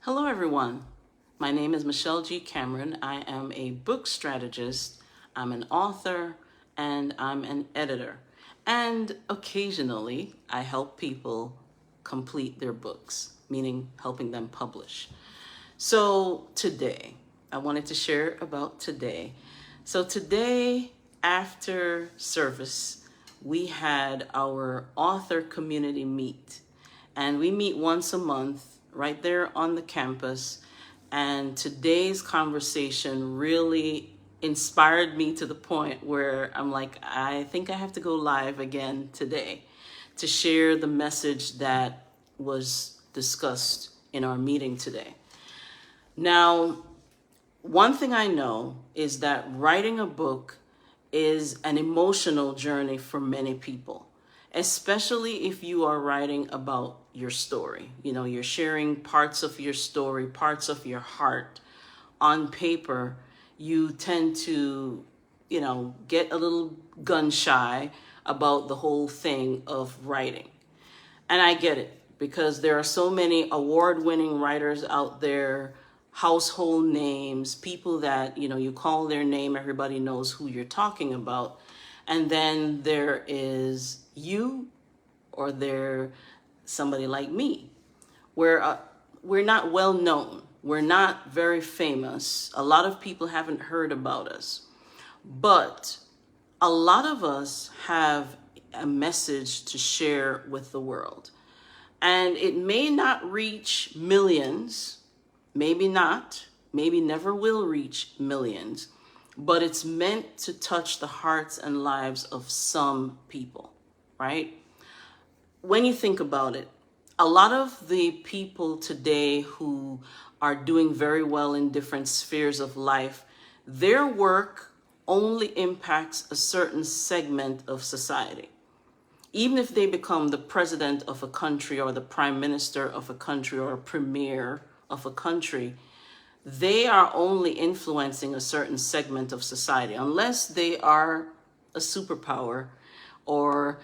Hello, everyone. My name is Michelle G. Cameron. I am a book strategist, I'm an author, and I'm an editor. And occasionally, I help people complete their books, meaning helping them publish. So today, I wanted to share about today. So today, after service, we had our author community meet. And we meet once a month right there on the campus. And today's conversation really inspired me to the point where I'm like, I think I have to go live again today to share the message that was discussed in our meeting today. Now, one thing I know is that writing a book is an emotional journey for many people, especially if you are writing about your story. You know, you're sharing parts of your story, parts of your heart on paper. You tend to, get a little gun shy about the whole thing of writing. And I get it because there are so many award-winning writers out there, household names, people that, you call their name, everybody knows who you're talking about. And then there is you, or there somebody like me, where we're not well known. We're not very famous. A lot of people haven't heard about us. But a lot of us have a message to share with the world. And it may not reach millions, maybe not, maybe never will reach millions, but it's meant to touch the hearts and lives of some people, right? When you think about it, a lot of the people today who are doing very well in different spheres of life, their work only impacts a certain segment of society. Even if they become the president of a country or the prime minister of a country or a premier of a country, they are only influencing a certain segment of society, unless they are a superpower or,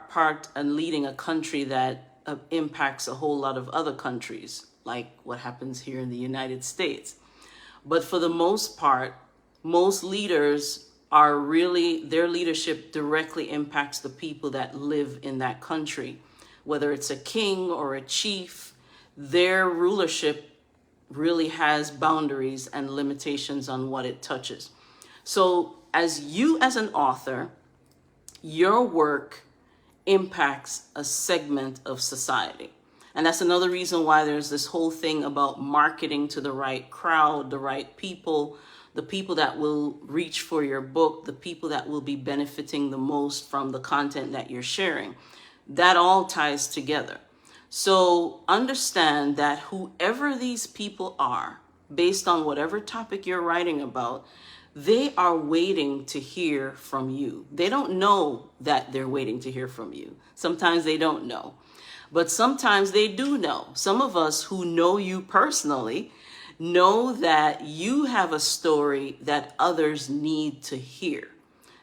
part and leading a country that impacts a whole lot of other countries, like what happens here in the United States. But for the most part, most leaders are really, their leadership directly impacts the people that live in that country. Whether it's a king or a chief, their rulership really has boundaries and limitations on what it touches. So as an author, your work impacts a segment of society. And that's another reason why there's this whole thing about marketing to the right crowd, the right people, the people that will reach for your book, the people that will be benefiting the most from the content that you're sharing. That all ties together. So understand that whoever these people are, based on whatever topic you're writing about, they are waiting to hear from you. They don't know that they're waiting to hear from you. Sometimes they don't know, but sometimes they do know. Some of us who know you personally know that you have a story that others need to hear,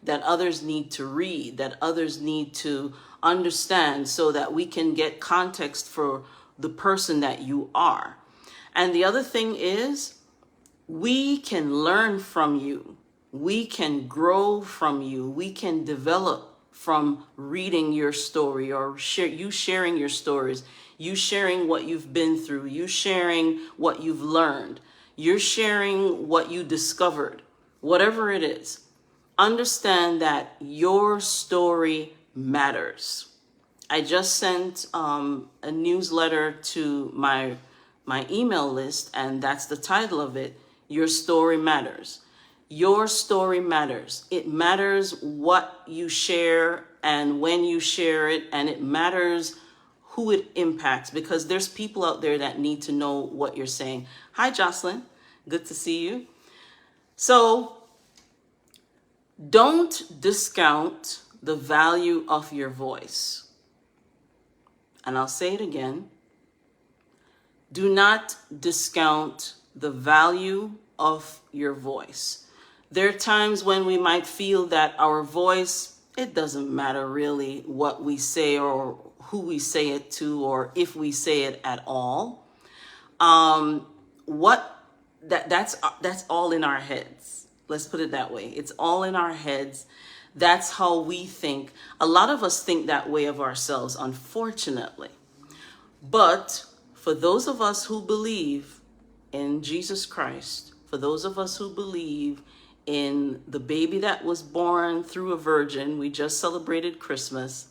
that others need to read, that others need to understand, so that we can get context for the person that you are. And the other thing is, we can learn from you. We can grow from you. We can develop from reading your story, or you sharing your stories, you sharing what you've been through, you sharing what you've learned, you're sharing what you discovered, whatever it is. Understand that your story matters. I just sent a newsletter to my email list, and that's the title of it. Your story matters. Your story matters. It matters what you share and when you share it, and it matters who it impacts, because there's people out there that need to know what you're saying. Hi, Jocelyn. Good to see you. So don't discount the value of your voice. And I'll say it again. Do not discount the value of your voice. There are times when we might feel that our voice, it doesn't matter really what we say or who we say it to or if we say it at all. What that's all in our heads. Let's put it that way. It's all in our heads. That's how we think. A lot of us think that way of ourselves, unfortunately. But for those of us who believe in Jesus Christ, for those of us who believe in the baby that was born through a virgin, we just celebrated Christmas,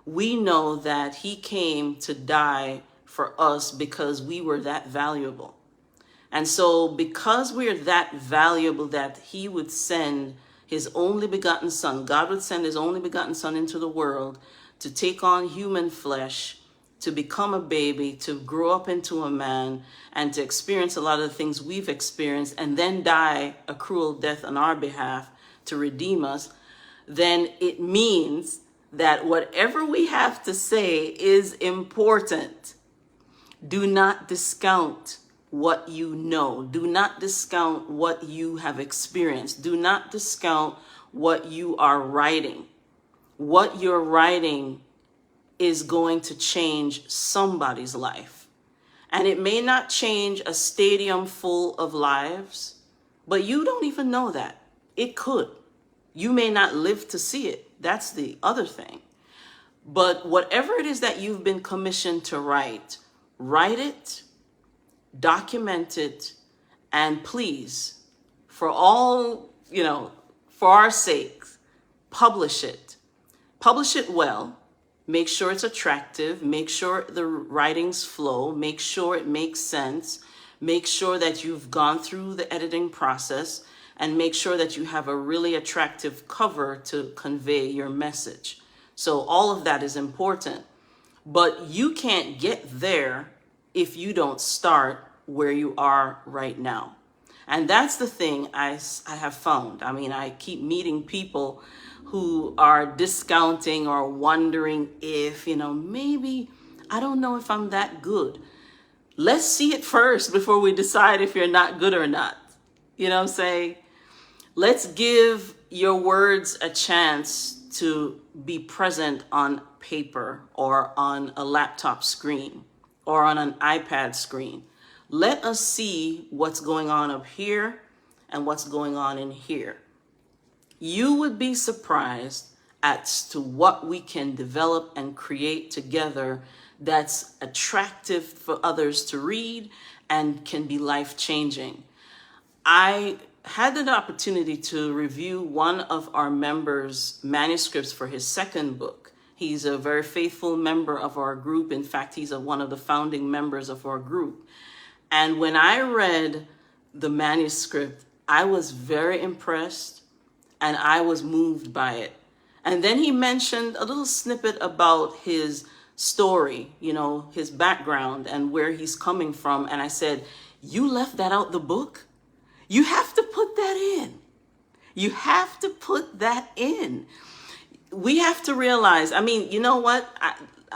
we know that he came to die for us because we were that valuable. And so because we're that valuable that he would send his only begotten son, God would send his only begotten son into the world to take on human flesh, to become a baby, to grow up into a man, and to experience a lot of the things we've experienced, and then die a cruel death on our behalf to redeem us, then it means that whatever we have to say is important. Do not discount what you know. Do not discount what you have experienced. Do not discount what you are writing. What you're writing is going to change somebody's life. And it may not change a stadium full of lives, but you don't even know that. It could. You may not live to see it. That's the other thing. But whatever it is that you've been commissioned to write, write it, document it, and please, for all, for our sakes, publish it. Publish it well. Make sure it's attractive. Make sure the writings flow. Make sure it makes sense. Make sure that you've gone through the editing process, and make sure that you have a really attractive cover to convey your message. So all of that is important. But you can't get there if you don't start where you are right now. And that's the thing I have found. I mean, I keep meeting people who are discounting or wondering if, maybe, I don't know if I'm that good. Let's see it first before we decide if you're not good or not. You know what I'm saying? Let's give your words a chance to be present on paper or on a laptop screen or on an iPad screen. Let us see what's going on up here and what's going on in here. You would be surprised as to what we can develop and create together that's attractive for others to read and can be life-changing. I had an opportunity to review one of our members' manuscripts for his second book. He's a very faithful member of our group. In fact, he's one of the founding members of our group. And when I read the manuscript, I was very impressed and I was moved by it. And then he mentioned a little snippet about his story, his background and where he's coming from. And I said, you left that out the book? You have to put that in. You have to put that in. We have to realize, you know what?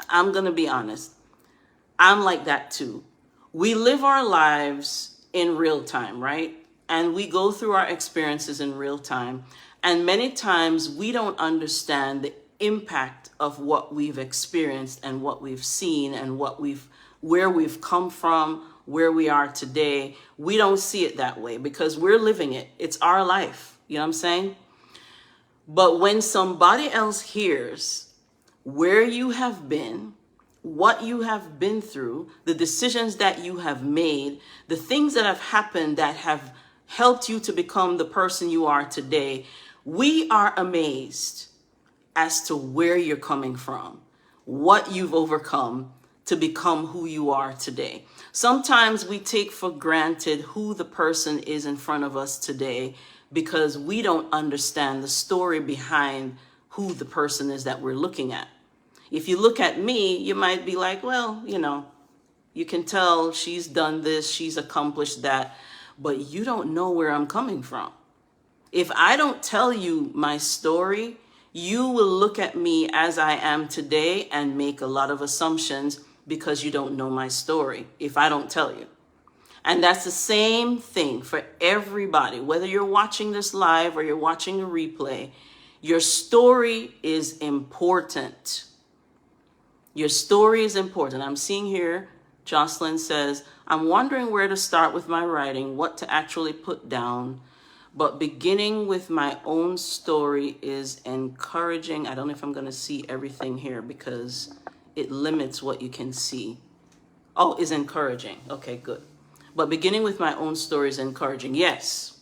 I'm going to be honest. I'm like that too. We live our lives in real time, right? And we go through our experiences in real time. And many times we don't understand the impact of what we've experienced and what we've seen and where we've come from, where we are today. We don't see it that way because we're living it. It's our life. You know what I'm saying? But when somebody else hears where you have been, what you have been through, the decisions that you have made, the things that have happened that have helped you to become the person you are today, we are amazed as to where you're coming from, what you've overcome to become who you are today. Sometimes we take for granted who the person is in front of us today because we don't understand the story behind who the person is that we're looking at. If you look at me, you might be like, well, you can tell she's done this, she's accomplished that, but you don't know where I'm coming from. If I don't tell you my story, you will look at me as I am today and make a lot of assumptions because you don't know my story if I don't tell you. And that's the same thing for everybody, whether you're watching this live or you're watching a replay. Your story is important. Your story is important. I'm seeing here Jocelyn says, I'm wondering where to start with my writing, what to actually put down, but beginning with my own story is encouraging. I don't know if I'm going to see everything here because it limits what you can see. Oh, is encouraging. Okay, good. But beginning with my own story is encouraging. Yes.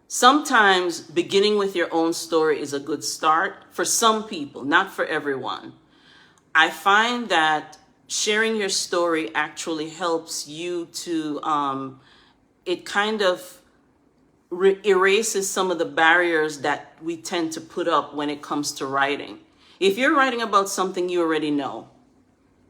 Sometimes beginning with your own story is a good start for some people, not for everyone. I find that sharing your story actually helps you to, it kind of erases some of the barriers that we tend to put up when it comes to writing. If you're writing about something you already know,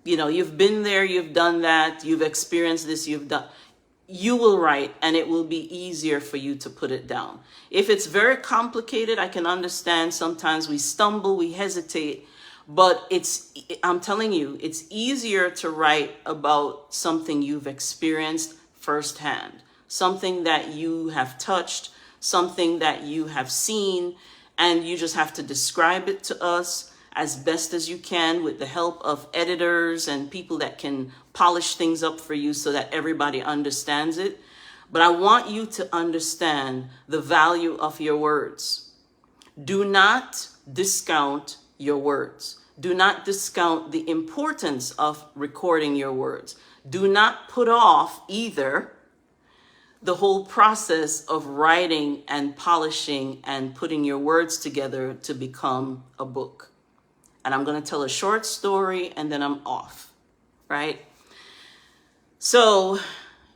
you've been there, you've done that, you've experienced this, you will write and it will be easier for you to put it down. If it's very complicated, I can understand sometimes we stumble, we hesitate, but I'm telling you, it's easier to write about something you've experienced firsthand, something that you have touched, something that you have seen, and you just have to describe it to us as best as you can with the help of editors and people that can polish things up for you so that everybody understands it. But I want you to understand the value of your words. Do not discount your words. Do not discount the importance of recording your words. Do not put off either the whole process of writing and polishing and putting your words together to become a book. And I'm going to tell a short story and then I'm off, right? So a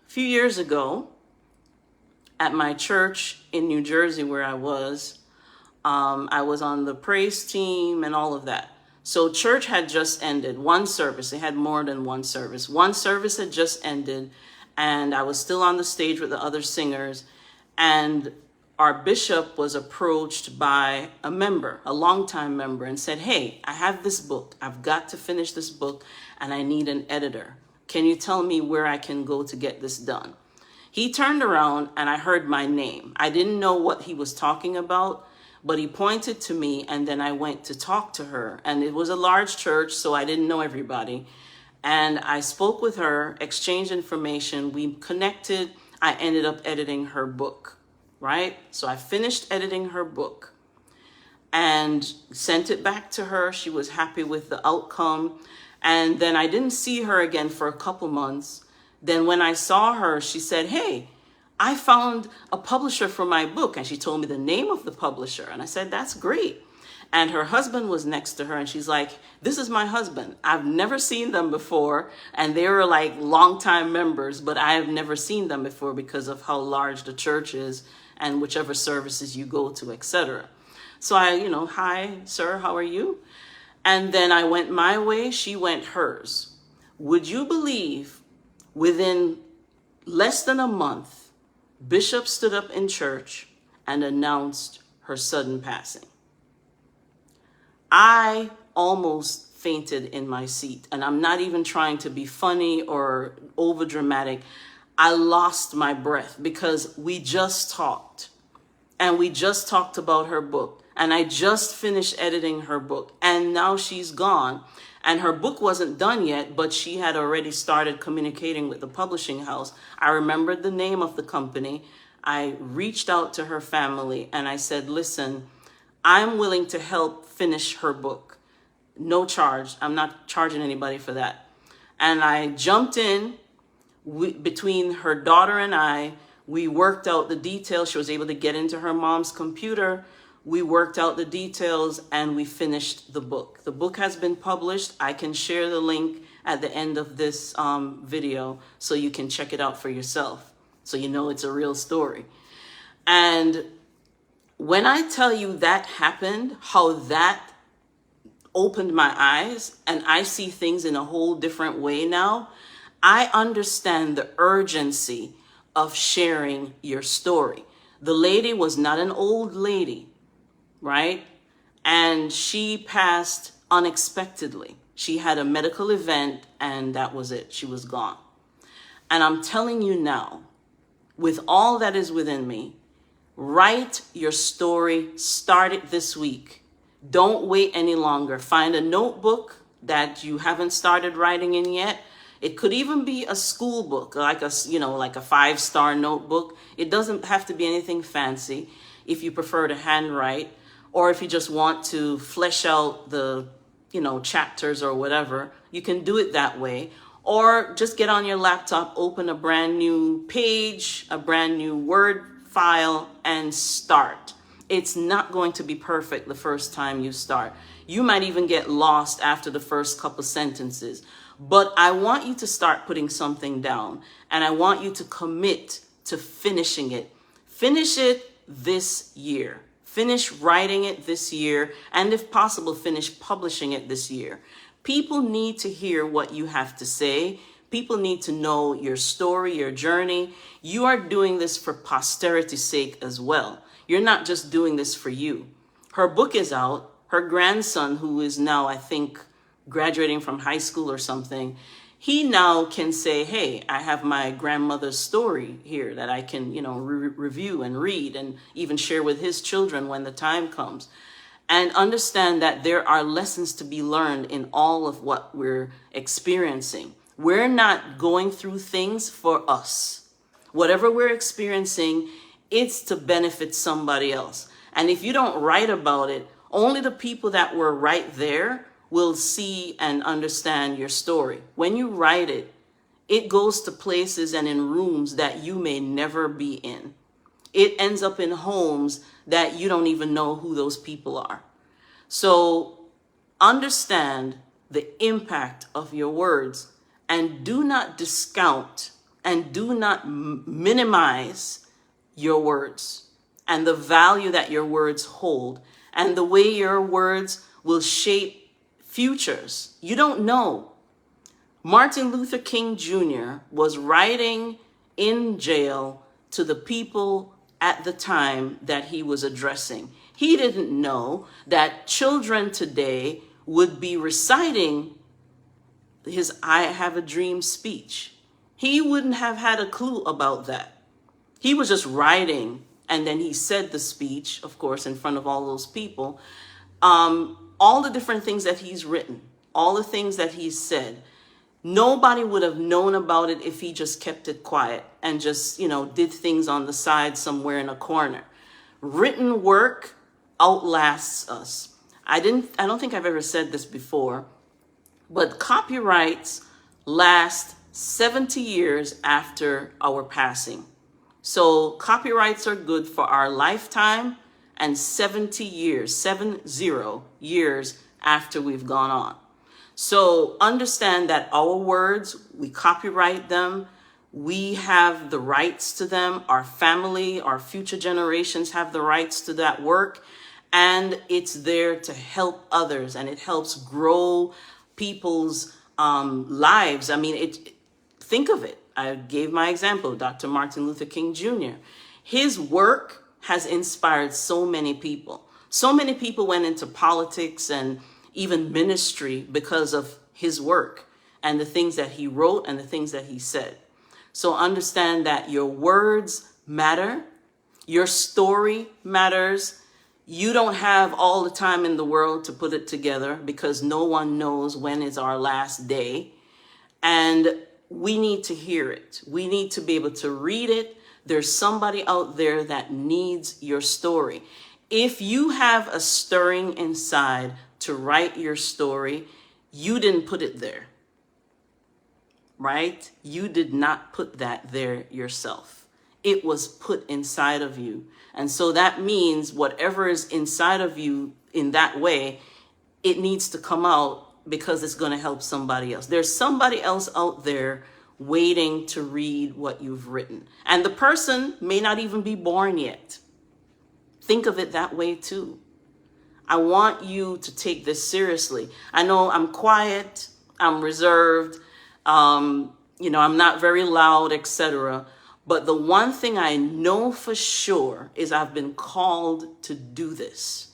few years ago at my church in New Jersey where I was on the praise team and all of that. So church had just ended, one service. They had more than one service. One service had just ended and I was still on the stage with the other singers, and our bishop was approached by a member, a longtime member, and said, hey, I have this book. I've got to finish this book and I need an editor. Can you tell me where I can go to get this done? He turned around and I heard my name. I didn't know what he was talking about, but he pointed to me and then I went to talk to her. And it was a large church, so I didn't know everybody. And I spoke with her, exchanged information, we connected. I ended up editing her book, right? So I finished editing her book and sent it back to her. She was happy with the outcome. And then I didn't see her again for a couple months. Then when I saw her, she said, hey, I found a publisher for my book. And she told me the name of the publisher. And I said, that's great. And her husband was next to her and she's like, this is my husband. I've never seen them before. And they were like longtime members, but I have never seen them before because of how large the church is and whichever services you go to, etc. So I, hi, sir, how are you? And then I went my way, she went hers. Would you believe within less than a month, Bishop stood up in church and announced her sudden passing? I almost fainted in my seat, and I'm not even trying to be funny or over dramatic. I lost my breath because we just talked and we just talked about her book, and I just finished editing her book, and now she's gone. And her book wasn't done yet, but she had already started communicating with the publishing house. I remembered the name of the company. I reached out to her family and I said, listen, I'm willing to help finish her book. No charge. I'm not charging anybody for that. And I jumped in between her daughter and I. We worked out the details. She was able to get into her mom's computer. We worked out the details and we finished the book. The book has been published. I can share the link at the end of this video so you can check it out for yourself, so you know it's a real story. And when I tell you that happened, how that opened my eyes and I see things in a whole different way now, I understand the urgency of sharing your story. The lady was not an old lady, right? And she passed unexpectedly. She had a medical event and that was it. She was gone. And I'm telling you now, with all that is within me, write your story. Start it this week. Don't wait any longer. Find a notebook that you haven't started writing in yet It could even be a school book, like like a 5-star notebook. It doesn't have to be anything fancy if you prefer to handwrite, or if you just want to flesh out the, chapters or whatever, you can do it that way. Or just get on your laptop, open a brand new page, a brand new Word file, and start. It's not going to be perfect the first time you start. You might even get lost after the first couple sentences. But I want you to start putting something down, and I want you to commit to finishing it. Finish it this year. Finish writing it this year, and if possible, finish publishing it this year. People need to hear what you have to say. People need to know your story, your journey. You are doing this for posterity's sake as well. You're not just doing this for you. Her book is out. Her grandson, who is now, I think, graduating from high school or something, he now can say, hey, I have my grandmother's story here that I can, review and read and even share with his children when the time comes. And understand that there are lessons to be learned in all of what we're experiencing. We're not going through things for us. Whatever we're experiencing, it's to benefit somebody else. And if you don't write about it, only the people that were right there will see and understand your story. When you write it, it goes to places and in rooms that you may never be in. It ends up in homes that you don't even know who those people are. So understand the impact of your words, and do not discount and do not minimize your words and the value that your words hold and the way your words will shape futures. You don't know. Martin Luther King Jr. was writing in jail to the people at the time that he was addressing. He didn't know that children today would be reciting his I Have a Dream speech. He wouldn't have had a clue about that. He was just writing, and then he said the speech, of course, in front of all those people. All the different things that he's written, all the things that he's said, nobody would have known about it if he just kept it quiet and just, did things on the side somewhere in a corner. Written work outlasts us. I don't think I've ever said this before, but copyrights last 70 years after our passing. So copyrights are good for our lifetime and 70 years after we've gone on. So understand that our words, we copyright them. We have the rights to them. Our family, our future generations have the rights to that work. And it's there to help others, and it helps grow people's lives. I mean, think of it. I gave my example, Dr. Martin Luther King Jr. His work has inspired so many people. So many people went into politics and even ministry because of his work and the things that he wrote and the things that he said. So understand that your words matter. Your story matters. You don't have all the time in the world to put it together because no one knows when is our last day. And we need to hear it. We need to be able to read it. There's somebody out there that needs your story. If you have a stirring inside to write your story, you didn't put it there, right? You did not put that there yourself. It was put inside of you. And so that means whatever is inside of you in that way, it needs to come out because it's going to help somebody else. There's somebody else out there waiting to read what you've written. And the person may not even be born yet. Think of it that way too. I want you to take this seriously. I know I'm quiet, I'm reserved, I'm not very loud, etc. But the one thing I know for sure is I've been called to do this.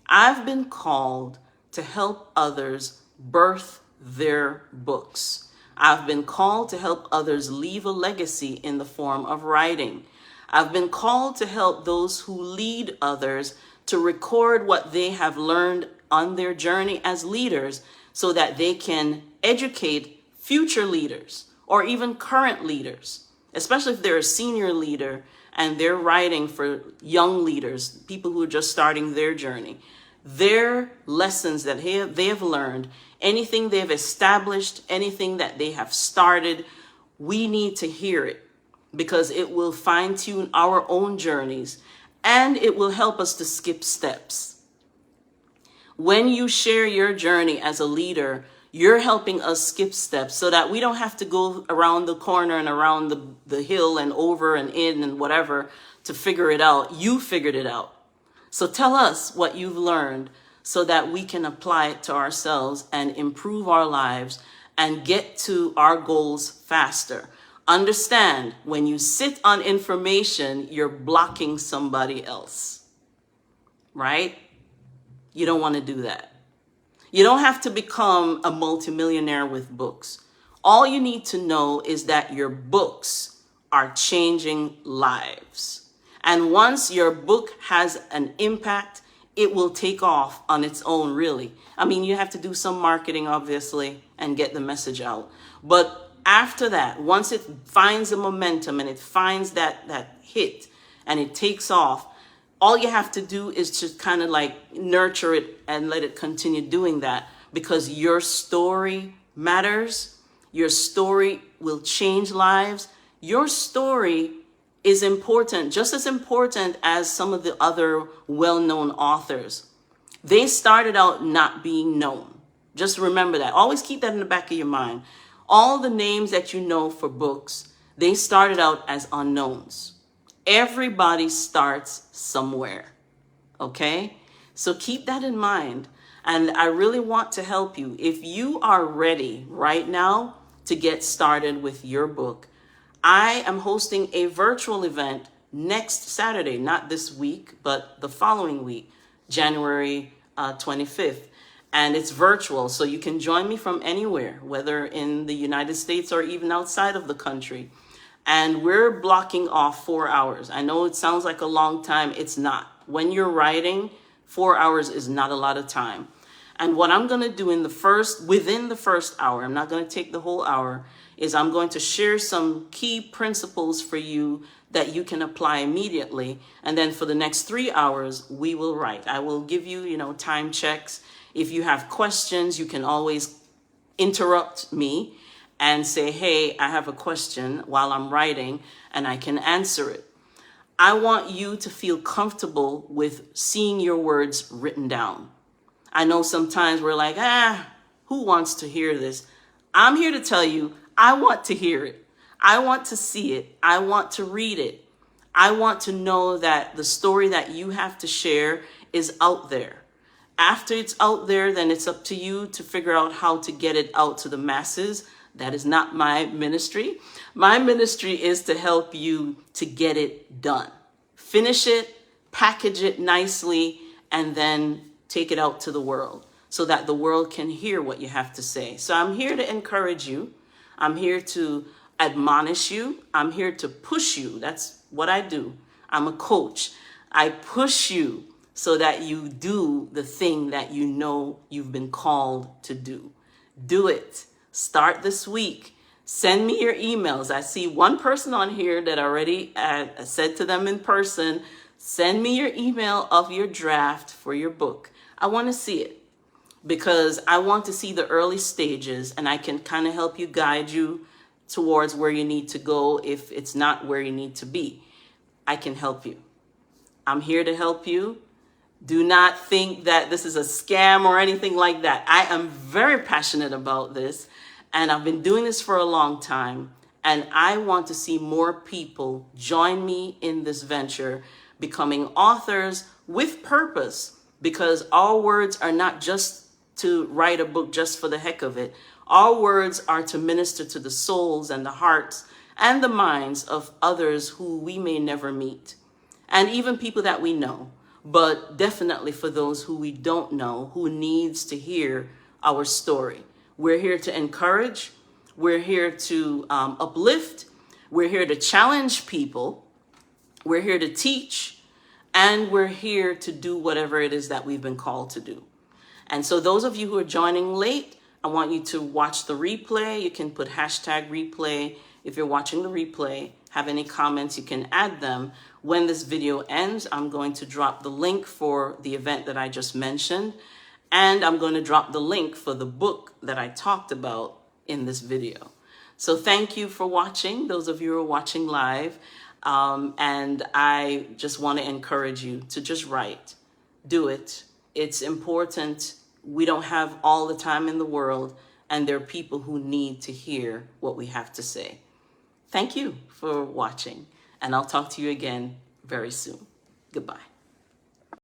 I've been called to help others birth their books. I've been called to help others leave a legacy in the form of writing. I've been called to help those who lead others to record what they have learned on their journey as leaders so that they can educate future leaders or even current leaders, especially if they're a senior leader and they're writing for young leaders, people who are just starting their journey. Their lessons that they have learned, anything they've established, anything that they have started, we need to hear it because it will fine-tune our own journeys and it will help us to skip steps. When you share your journey as a leader, you're helping us skip steps so that we don't have to go around the corner and around the hill and over and in and whatever to figure it out. You figured it out. So tell us what you've learned so that we can apply it to ourselves and improve our lives and get to our goals faster. Understand, when you sit on information, you're blocking somebody else, right? You don't want to do that. You don't have to become a multimillionaire with books. All you need to know is that your books are changing lives. And once your book has an impact, it will take off on its own, really. I mean, you have to do some marketing, obviously, and get the message out. But after that, once it finds a momentum and it finds that hit and it takes off, all you have to do is just kind of like nurture it and let it continue doing that, because your story matters. Your story will change lives. Your story is important, just as important as some of the other well-known authors. They started out not being known. Just remember that. Always keep that in the back of your mind. All the names that you know for books, they started out as unknowns. Everybody starts somewhere, okay? So keep that in mind. And I really want to help you. If you are ready right now to get started with your book, I am hosting a virtual event next Saturday, not this week, but the following week, January 25th. And it's virtual, so you can join me from anywhere, whether in the United States or even outside of the country. And we're blocking off 4 hours. I know it sounds like a long time. It's not. When you're writing, 4 hours is not a lot of time. And what I'm going to do within the first hour, I'm not going to take the whole hour, is I'm going to share some key principles for you that you can apply immediately. And then for the next 3 hours, we will write. I will give you, time checks. If you have questions, you can always interrupt me and say, hey, I have a question while I'm writing, and I can answer it. I want you to feel comfortable with seeing your words written down. I know sometimes we're like, who wants to hear this? I'm here to tell you, I want to hear it. I want to see it. I want to read it. I want to know that the story that you have to share is out there. After it's out there, then it's up to you to figure out how to get it out to the masses. That is not my ministry. My ministry is to help you to get it done. Finish it, package it nicely, and then take it out to the world so that the world can hear what you have to say. So I'm here to encourage you. I'm here to admonish you. I'm here to push you. That's what I do. I'm a coach. I push you so that you do the thing that you know you've been called to do. Do it. Start this week. Send me your emails. I see one person on here that already said to them in person, send me your email of your draft for your book. I want to see it because I want to see the early stages, and I can kind of help you, guide you towards where you need to go if it's not where you need to be. I can help you. I'm here to help you. Do not think that this is a scam or anything like that. I am very passionate about this. And I've been doing this for a long time, and I want to see more people join me in this venture, becoming authors with purpose, because our words are not just to write a book just for the heck of it. Our words are to minister to the souls and the hearts and the minds of others who we may never meet, and even people that we know, but definitely for those who we don't know, who needs to hear our story. We're here to encourage. We're here to uplift. We're here to challenge people. We're here to teach. And we're here to do whatever it is that we've been called to do. And so those of you who are joining late, I want you to watch the replay. You can put hashtag replay. If you're watching the replay, have any comments, you can add them. When this video ends, I'm going to drop the link for the event that I just mentioned, and I'm going to drop the link for the book that I talked about in this video. So thank you for watching, those of you who are watching live. And I just want to encourage you to just write. Do it. It's important. We don't have all the time in the world, and there are people who need to hear what we have to say. Thank you for watching, and I'll talk to you again very soon. Goodbye.